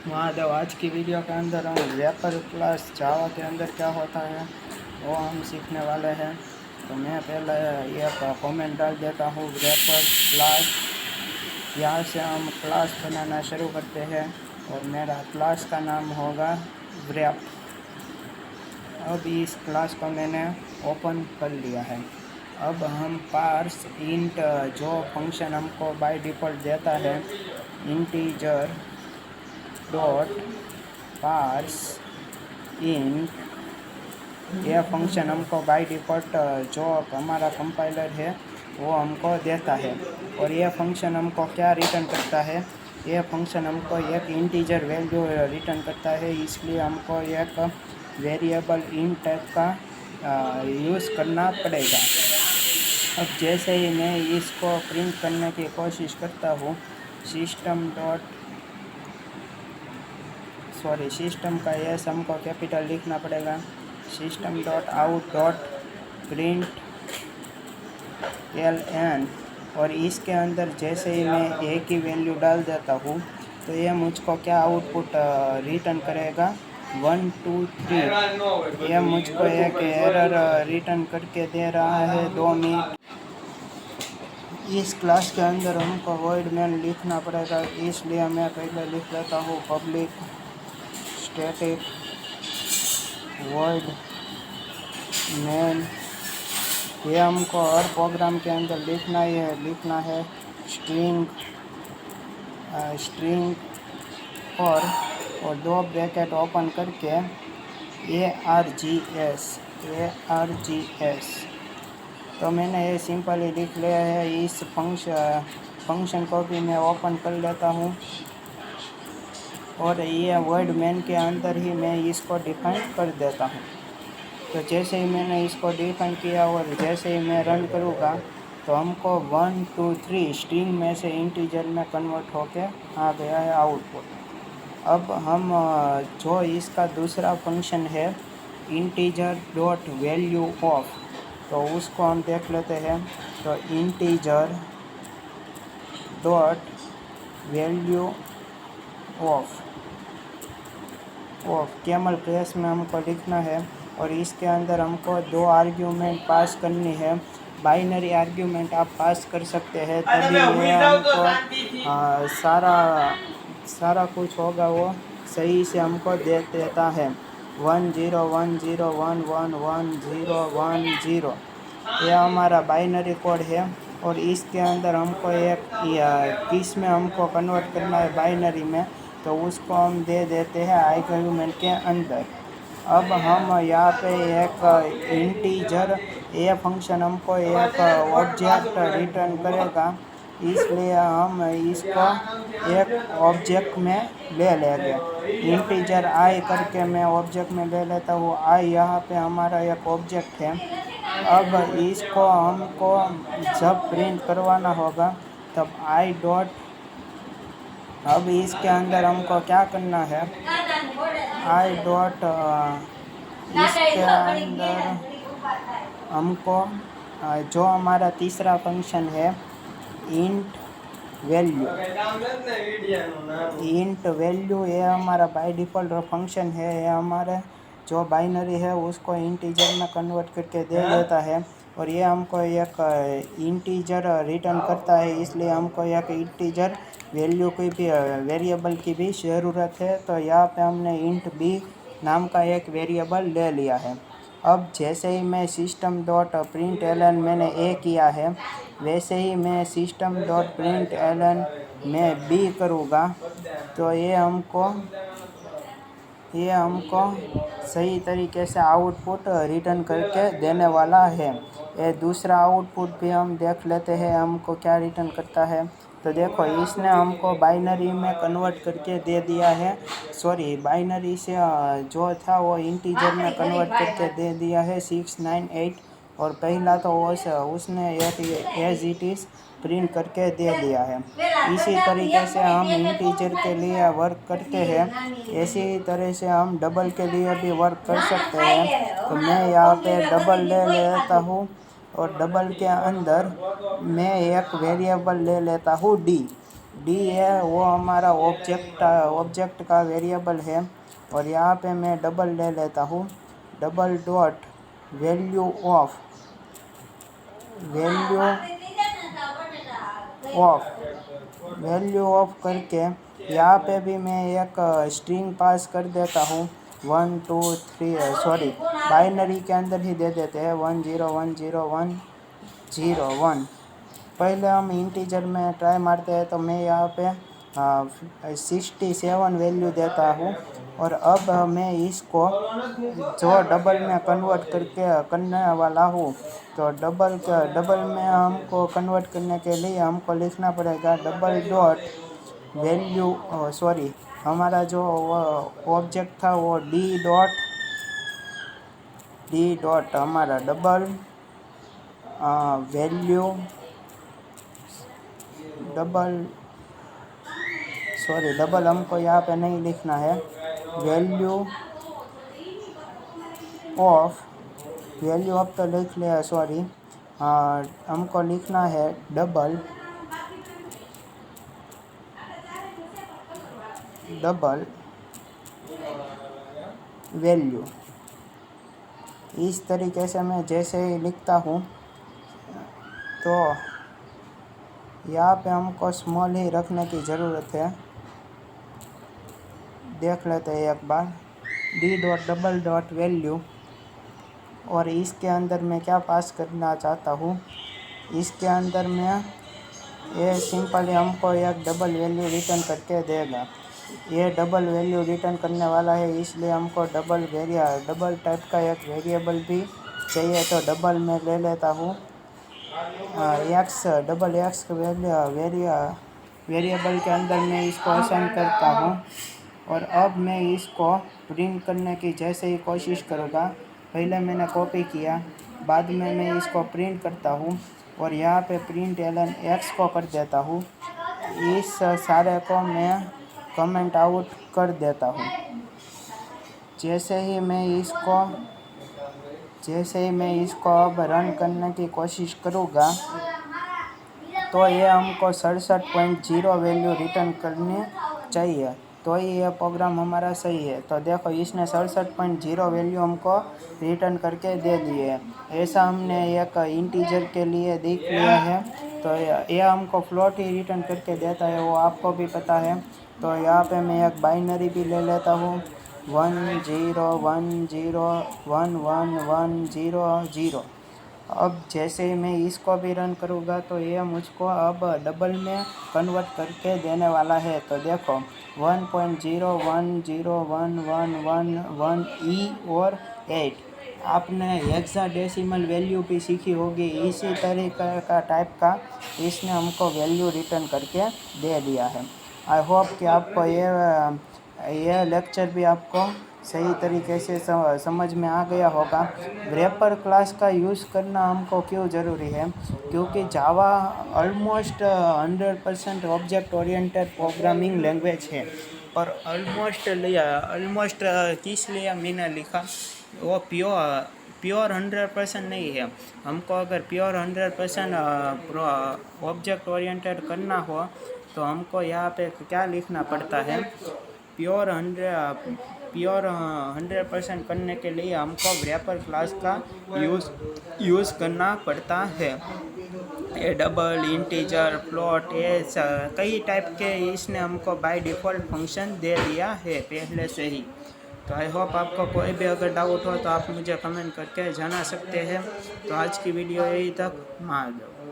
महादेव। आज की वीडियो के अंदर हम रैपर क्लास जावा के अंदर क्या होता है वो हम सीखने वाले हैं। तो मैं पहले एक कमेंट डाल देता हूँ रैपर क्लास। यहाँ से हम क्लास बनाना शुरू करते हैं और मेरा क्लास का नाम होगा रैप। अब इस क्लास को मैंने ओपन कर लिया है। अब हम पार्स इंट जो फंक्शन हमको बाय डिफ़ॉल्ट देता है इंटीजर डॉट पार्स इंट, यह फंक्शन हमको बाय डिफ़ॉल्ट जो हमारा कंपाइलर है वो हमको देता है। और यह फंक्शन हमको क्या रिटर्न करता है, यह फंक्शन हमको एक इंटीजर वैल्यू रिटर्न करता है। इसलिए हमको एक वेरिएबल इंट टाइप का यूज़ करना पड़ेगा। अब जैसे ही मैं इसको प्रिंट करने की कोशिश करता हूँ, सिस्टम का एस हमको कैपिटल लिखना पड़ेगा। System dot out dot print ln, और इसके अंदर जैसे ही मैं ए की वैल्यू डाल देता हूँ तो ये मुझको क्या आउटपुट रिटर्न करेगा 1 2 3। यह मुझको एक एरर रिटर्न करके दे रहा है 2 मिनट। इस क्लास के अंदर हमको वॉइड मेन लिखना पड़ेगा, इसलिए मैं पहले लिख लेता हूँ पब्लिक स्टैटिक वॉइड मेन। ये हमको हर प्रोग्राम के अंदर लिखना है स्ट्रिंग और 2 ब्रैकेट ओपन करके args। तो मैंने ये सिंपली लिख लिया है। इस फंक्शन को भी मैं ओपन कर लेता हूँ और ये वर्ड मेन के अंदर ही मैं इसको डिफाइन कर देता हूँ। तो जैसे ही मैंने इसको डिफाइन किया और जैसे ही मैं रन करूँगा तो हमको 1 2 3 स्ट्रिंग में से इंटीजर में कन्वर्ट होके आ गया है आउटपुट। अब हम जो इसका दूसरा फंक्शन है इंटीजर डॉट वैल्यू ऑफ, तो उसको हम देख लेते हैं। तो integer dot value of camel case में हमको लिखना है और इसके अंदर हमको 2 आर्ग्यूमेंट पास करनी है। बाइनरी आर्ग्यूमेंट आप पास कर सकते हैं, तभी ये हमको सारा कुछ होगा वो सही से हमको दे देता है। 1 0 1 0 1 1 1 0 1 0, यह हमारा बाइनरी कोड है। और इसके अंदर हमको एक किस में हमको कन्वर्ट करना है बाइनरी में, तो उसको हम दे देते हैं आर्ग्यूमेंट के अंदर। अब हम यहाँ पे एक इंटीजर, ये फंक्शन हमको एक ऑब्जेक्ट रिटर्न करेगा, इसलिए हम इसको एक ऑब्जेक्ट में ले लेंगे। इंटीजर आई करके मैं ऑब्जेक्ट में ले लेता हूँ। आई यहाँ पे हमारा एक ऑब्जेक्ट है। अब इसको हमको जब प्रिंट करवाना होगा तब आई डॉट, अब इसके अंदर हमको क्या करना है, आई डॉट इसके अंदर हमको जो हमारा तीसरा फंक्शन है इंट वैल्यू, ये हमारा बाय डिफ़ॉल्ट फंक्शन है। ये हमारे जो बाइनरी है उसको इंटीजर में कन्वर्ट करके दे देता है और ये हमको एक इंटीजर रिटर्न करता है। इसलिए हमको एक इंटीजर वैल्यू की भी वेरिएबल की भी ज़रूरत है। तो यहाँ पे हमने इंट बी नाम का एक वेरिएबल ले लिया है। अब जैसे ही मैं सिस्टम डॉट प्रिंट एलन मैंने ए किया है, वैसे ही मैं सिस्टम डॉट प्रिंट एलन में बी करूँगा तो ये हमको सही तरीके से आउटपुट रिटर्न करके देने वाला है। ये दूसरा आउटपुट भी हम देख लेते हैं हमको क्या रिटर्न करता है। तो देखो इसने हमको बाइनरी में कन्वर्ट करके दे दिया है, बाइनरी से जो था वो इंटीजर में कन्वर्ट करके दे दिया है 698। और पहला तो उसने एक एज इट इज़ प्रिंट करके दे दिया है। इसी तरीके से हम इंटीजर के लिए वर्क करते हैं, इसी तरह से हम डबल के लिए भी वर्क कर सकते हैं। तो मैं यहाँ पे डबल ले लेता हूँ और डबल के अंदर मैं एक वेरिएबल ले लेता हूँ डी। डी है वो हमारा ऑब्जेक्ट का वेरिएबल है। और यहाँ पे मैं डबल ले लेता हूँ, double dot value of value of करके यहाँ पे भी मैं एक स्ट्रिंग पास कर देता हूँ 1 2 3 सॉरी बाइनरी के अंदर ही दे देते हैं 1 0 1 0 1 0 1। पहले हम इंटीजर में ट्राई मारते हैं तो मैं यहाँ पे 67 वैल्यू देता हूँ। और अब मैं इसको जो डबल में कन्वर्ट करके करने वाला हूँ, तो डबल में हमको कन्वर्ट करने के लिए हमको लिखना पड़ेगा डबल डॉट वैल्यू सॉरी हमारा जो ऑब्जेक्ट था वो डी डॉट हमारा डबल वैल्यू डबल हमको यहाँ पे नहीं लिखना है, वैल्यू ऑफ तो लिख लिया सॉरी, हमको लिखना है डबल वैल्यू। इस तरीके से मैं जैसे ही लिखता हूँ तो यहाँ पे हमको स्मॉल ही रखने की ज़रूरत है। देख लेते हैं एक बार, D dot double dot value. और इसके अंदर मैं क्या पास करना चाहता हूँ, इसके अंदर में ये सिंपली हमको एक डबल वैल्यू रिटर्न करके देगा। ये डबल वैल्यू रिटर्न करने वाला है, इसलिए हमको डबल टाइप का एक वेरिएबल भी चाहिए। तो डबल में ले लेता हूँ डबल एक्स वेरिएबल के अंदर मैं इसको असाइन करता हूँ। और अब मैं इसको प्रिंट करने की जैसे ही कोशिश करूँगा, पहले मैंने कॉपी किया, बाद में मैं इसको प्रिंट करता हूँ और यहाँ पे प्रिंट एलन एक्स को कर देता हूँ। इस सारे को मैं कमेंट आउट कर देता हूँ। जैसे ही मैं इसको अब रन करने की कोशिश करूँगा तो ये हमको 67.0 वैल्यू रिटर्न करनी चाहिए, तो ये प्रोग्राम हमारा सही है। तो देखो इसने 67.0 वैल्यू हमको रिटर्न करके दे दिए है। ऐसा हमने एक इंटीजर के लिए देख लिया है। तो ये हमको फ्लोट ही रिटर्न करके देता है, वो आपको भी पता है। तो यहाँ पे मैं एक बाइनरी भी ले लेता हूँ 1 0 1 0 1 1 1 0 0। अब जैसे ही मैं इसको भी रन करूँगा तो ये मुझको अब डबल में कन्वर्ट करके देने वाला है। तो देखो 1.0101111 ई और 8। आपने हेक्साडेसिमल वैल्यू भी सीखी होगी, इसी तरीके का टाइप का इसने हमको वैल्यू रिटर्न करके दे दिया है। आई होप कि आपको ये लेक्चर भी आपको सही तरीके से समझ में आ गया होगा। ग्रेपर क्लास का यूज़ करना हमको क्यों ज़रूरी है, क्योंकि Java almost 100% object oriented programming language है। पर ऑलमोस्ट किस लिए मैंने लिखा, वो प्योर 100% नहीं है। हमको अगर प्योर 100% ऑब्जेक्ट ओरिएंटेड करना हो तो हमको यहाँ पे क्या लिखना पड़ता है, प्योर 100% करने के लिए हमको ग्रेपर क्लास का यूज़ करना पड़ता है। ये डबल, इंटीजर, फ्लोट, ये कई टाइप के इसने हमको बाय डिफ़ॉल्ट फंक्शन दे दिया है पहले से ही। तो आई होप आपको कोई भी अगर डाउट हो तो आप मुझे कमेंट करके जाना सकते हैं। तो आज की वीडियो यही तक, मान लो।